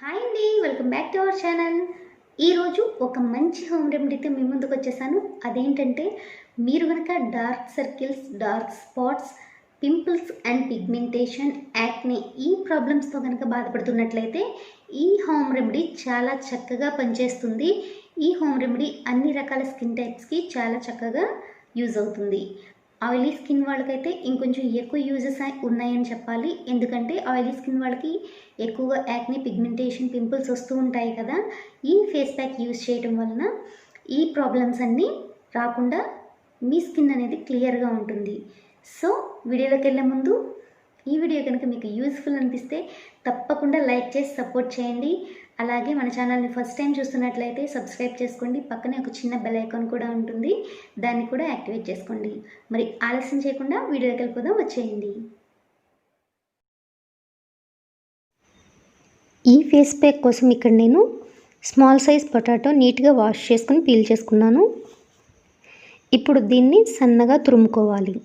Hi అండి, welcome back to our channel. ఈరోజు ఒక మంచి హోమ్ రెమెడీతో మీ ముందుకు వచ్చేసాను. అదేంటంటే మీరు కనుక dark circles, dark spots, pimples and pigmentation, acne ఈ ప్రాబ్లమ్స్తో కనుక బాధపడుతున్నట్లయితే ఈ హోమ్ రెమెడీ చాలా చక్కగా పనిచేస్తుంది. ఈ హోమ్ రెమెడీ అన్ని రకాల స్కిన్ టైప్స్కి చాలా చక్కగా యూజ్ అవుతుంది. ఆయిలీ స్కిన్ వాళ్ళకైతే ఇంకొంచెం ఎక్కువ యూజెస్ ఉన్నాయని చెప్పాలి. ఎందుకంటే ఆయిలీ స్కిన్ వాళ్ళకి ఎక్కువగా యాక్నే, పిగ్మెంటేషన్, పింపుల్స్ వస్తూ ఉంటాయి కదా. ఈ ఫేస్ ప్యాక్ యూజ్ చేయడం వలన ఈ ప్రాబ్లమ్స్ అన్నీ రాకుండా మీ స్కిన్ అనేది క్లియర్గా ఉంటుంది. సో వీడియోలోకి వెళ్ళే ముందు ఈ వీడియో కనుక మీకు యూస్ఫుల్ అనిపిస్తే తప్పకుండా లైక్ చేసి సపోర్ట్ చేయండి. అలాగే మన ఛానల్ని ఫస్ట్ టైం చూస్తున్నట్లయితే సబ్స్క్రైబ్ చేసుకోండి. పక్కనే ఒక చిన్న బెల్ ఐకాన్ కూడా ఉంటుంది, దాన్ని కూడా యాక్టివేట్ చేసుకోండి. మరి ఆలస్యం చేయకుండా వీడియోకి వెళ్ళిపోదాం, వచ్చేయండి. ఈ ఫేస్ ప్యాక్ కోసం ఇక్కడ నేను స్మాల్ సైజ్ పొటాటో నీట్గా వాష్ చేసుకుని పీల్ చేసుకున్నాను. ఇప్పుడు దీన్ని సన్నగా తురుముకోవాలి.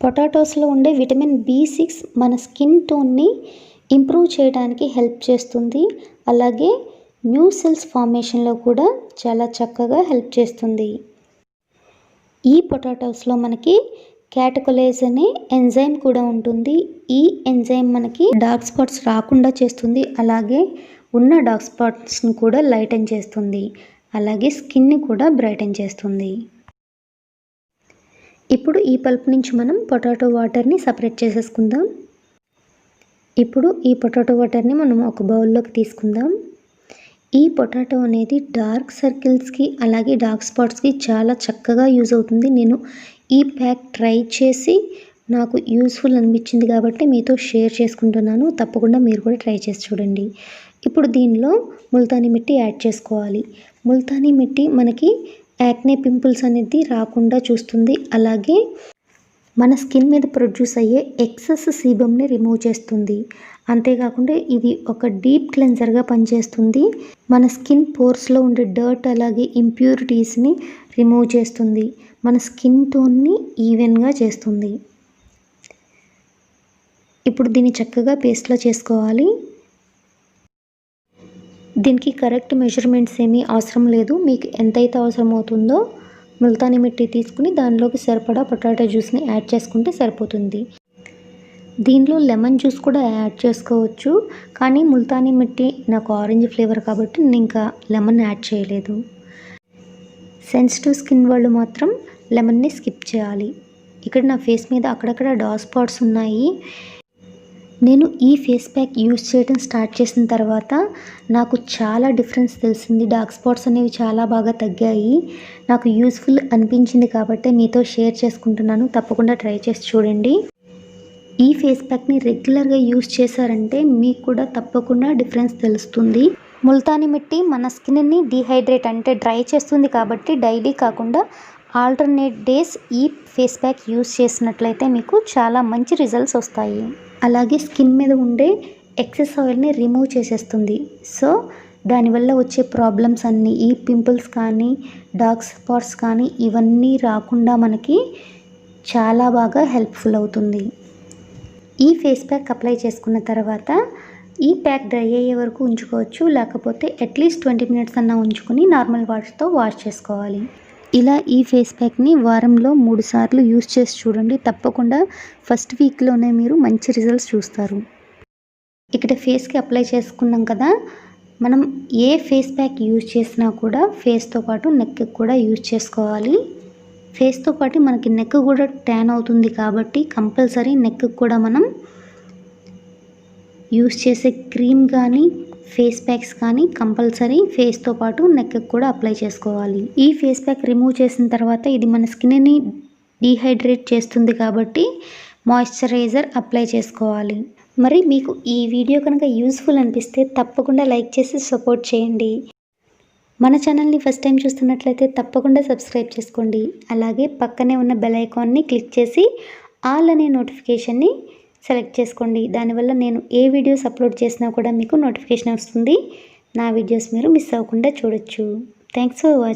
పొటాటోస్లో ఉండే విటమిన్ B6 మన స్కిన్ టోన్ని ఇంప్రూవ్ చేయడానికి హెల్ప్ చేస్తుంది. అలాగే న్యూ సెల్స్ ఫార్మేషన్లో కూడా చాలా చక్కగా హెల్ప్ చేస్తుంది. ఈ పొటాటోస్లో మనకి క్యాటకోలేజ్ అనే ఎంజైమ్ కూడా ఉంటుంది. ఈ ఎంజైమ్ మనకి డార్క్ స్పాట్స్ రాకుండా చేస్తుంది. అలాగే ఉన్న డార్క్ స్పాట్స్ని కూడా లైటన్ చేస్తుంది. అలాగే స్కిన్ని కూడా బ్రైటన్ చేస్తుంది. ఇప్పుడు ఈ పల్ప్ నుంచి మనం పొటాటో వాటర్ని సపరేట్ చేసేసుకుందాం. ఇప్పుడు ఈ పొటాటో వాటర్ని మనం ఒక బౌల్లోకి తీసుకుందాం. ఈ పొటాటో అనేది డార్క్ సర్కిల్స్కి అలాగే డార్క్ స్పాట్స్కి చాలా చక్కగా యూజ్ అవుతుంది. నేను ఈ ప్యాక్ ట్రై చేసి నాకు యూస్ఫుల్ అనిపించింది కాబట్టి మీతో షేర్ చేసుకుంటున్నాను. తప్పకుండా మీరు కూడా ట్రై చేసి చూడండి. ఇప్పుడు దీనిలో ముల్తానీ మిట్టి యాడ్ చేసుకోవాలి. ముల్తానీ మిట్టి మనకి యాక్నే, పింపుల్స్ అనేది రాకుండా చూస్తుంది. అలాగే మన స్కిన్ మీద ప్రొడ్యూస్ అయ్యే ఎక్సెస్ సీబమ్ని రిమూవ్ చేస్తుంది. అంతేకాకుండా ఇది ఒక డీప్ క్లెన్జర్గా పనిచేస్తుంది. మన స్కిన్ పోర్స్లో ఉండే డర్ట్ అలాగే ఇంప్యూరిటీస్ని రిమూవ్ చేస్తుంది. మన స్కిన్ టోన్ని ఈవెన్గా చేస్తుంది. ఇప్పుడు దీన్ని చక్కగా పేస్ట్లో చేసుకోవాలి. దీనికి కరెక్ట్ మెజర్మెంట్స్ ఏమీ అవసరం లేదు. మీకు ఎంతైతే అవసరం అవుతుందో ముల్తానీ మిట్టి తీసుకుని దానిలోకి సరిపడా పొటాటో జ్యూస్ని యాడ్ చేసుకుంటే సరిపోతుంది. దీనిలో లెమన్ జ్యూస్ కూడా యాడ్ చేసుకోవచ్చు, కానీ ముల్తానీ మిట్టి నాకు ఆరెంజ్ ఫ్లేవర్ కాబట్టి నేను ఇంకా లెమన్ యాడ్ చేయలేదు. సెన్సిటివ్ స్కిన్ వాళ్ళు మాత్రం లెమన్ని స్కిప్ చేయాలి. ఇక్కడ నా ఫేస్ మీద అక్కడక్కడ డార్క్ స్పాట్స్ ఉన్నాయి. నేను ఈ ఫేస్ ప్యాక్ యూజ్ చేయడం స్టార్ట్ చేసిన తర్వాత నాకు చాలా డిఫరెన్స్ తెలిసింది. డార్క్ స్పాట్స్ అనేవి చాలా బాగా తగ్గాయి. నాకు యూస్ఫుల్ అనిపించింది కాబట్టి మీతో షేర్ చేసుకుంటున్నాను. తప్పకుండా ట్రై చేసి చూడండి. ఈ ఫేస్ ప్యాక్ని రెగ్యులర్గా యూజ్ చేశారంటే మీకు కూడా తప్పకుండా డిఫరెన్స్ తెలుస్తుంది. ముల్తానీ మిట్టి మన స్కిన్ని డీహైడ్రేట్ అంటే డ్రై చేస్తుంది కాబట్టి డైలీ కాకుండా ఆల్టర్నేట్ డేస్ ఈ ఫేస్ ప్యాక్ యూజ్ చేసినట్లయితే మీకు చాలా మంచి రిజల్ట్స్ వస్తాయి. అలాగే స్కిన్ మీద ఉండే ఎక్సెస్ ఆయిల్ని రిమూవ్ చేసేస్తుంది. సో దానివల్ల వచ్చే ప్రాబ్లమ్స్ అన్నీ, ఈ పింపుల్స్ కానీ డార్క్ స్పాట్స్ కానీ ఇవన్నీ రాకుండా మనకి చాలా బాగా హెల్ప్ఫుల్ అవుతుంది. ఈ ఫేస్ ప్యాక్ అప్లై చేసుకున్న తర్వాత ఈ ప్యాక్ డ్రై అయ్యే వరకు ఉంచుకోవచ్చు. లేకపోతే అట్లీస్ట్ 20 మినిట్స్ అన్నా ఉంచుకొని నార్మల్ వాటర్తో వాష్ చేసుకోవాలి. ఇలా ఈ ఫేస్ ప్యాక్ని వారంలో 3 సార్లు యూజ్ చేసి చూడండి. తప్పకుండా ఫస్ట్ వీక్లోనే మీరు మంచి రిజల్ట్స్ చూస్తారు. ఇక్కడ ఫేస్కి అప్లై చేసుకున్నాం కదా, మనం ఏ ఫేస్ ప్యాక్ యూజ్ చేసినా కూడా ఫేస్తో పాటు నెక్కి కూడా యూజ్ చేసుకోవాలి. ఫేస్తో పాటు మనకి నెక్ కూడా ట్యాన్ అవుతుంది కాబట్టి కంపల్సరీ నెక్కి కూడా మనం యూజ్ చేసే క్రీమ్ కానీ ఫేస్ ప్యాక్స్ కానీ కంపల్సరీ ఫేస్తో పాటు నెక్కి కూడా అప్లై చేసుకోవాలి. ఈ ఫేస్ ప్యాక్ రిమూవ్ చేసిన తర్వాత ఇది మన స్కిన్ని డీహైడ్రేట్ చేస్తుంది కాబట్టి మాయిశ్చరైజర్ అప్లై చేసుకోవాలి. మరి మీకు ఈ వీడియో కనుక యూస్ఫుల్ అనిపిస్తే తప్పకుండా లైక్ చేసి సపోర్ట్ చేయండి. మన ఛానల్ని ఫస్ట్ టైం చూస్తున్నట్లయితే తప్పకుండా సబ్స్క్రైబ్ చేసుకోండి. అలాగే పక్కనే ఉన్న బెల్ ఐకాన్ని క్లిక్ చేసి ఆల్ అనే నోటిఫికేషన్ని సెలెక్ట్ చేసుకోండి. దానివల్ల నేను ఏ వీడియోస్ అప్లోడ్ చేసినా కూడా మీకు నోటిఫికేషన్ వస్తుంది. నా వీడియోస్ మీరు మిస్ అవ్వకుండా చూడొచ్చు. Thanks for watching.